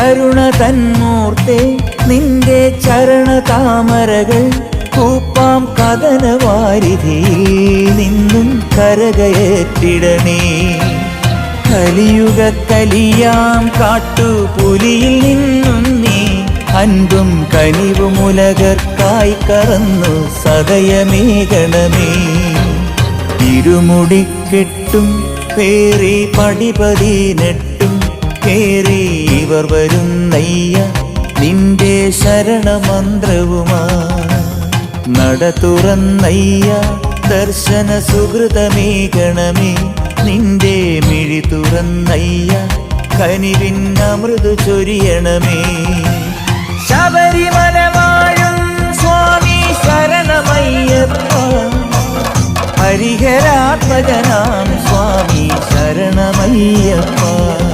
കരുണ തന്മൂർത്തേ നിന്റെ ചരണ താമരകൾ കൂപ്പാം കഥനവാരിധിയിൽ നിന്നും കരകയറ്റിടണേ. കലിയുഗ കലിയാം കാട്ടുപുലിയിൽ നിന്നും നീ അൻപും കനിവുമുലകർക്കായി കറന്നു സദയമേകണമേ. ഇരുമുടിക്കെട്ടും പേറി പടിപതിനെട്ടും കേറി ഇവർ വരുന്നയ്യ നിന്റെ ശരണമന്ത്രവുമാ. നട തുറന്നയ്യ ദർശന സുഹൃതമേകണമേ. നിന്റെ മിഴി തുറന്നയ്യ കനിവിൻ അമൃതു ചൊരിയണമേ. ശബരിമല വാഴും സ്വാമി ശരണമയ്യപ്പ. ഹരിഹരാത്മജനാം സ്വാമി ശരണമയ്യപ്പ.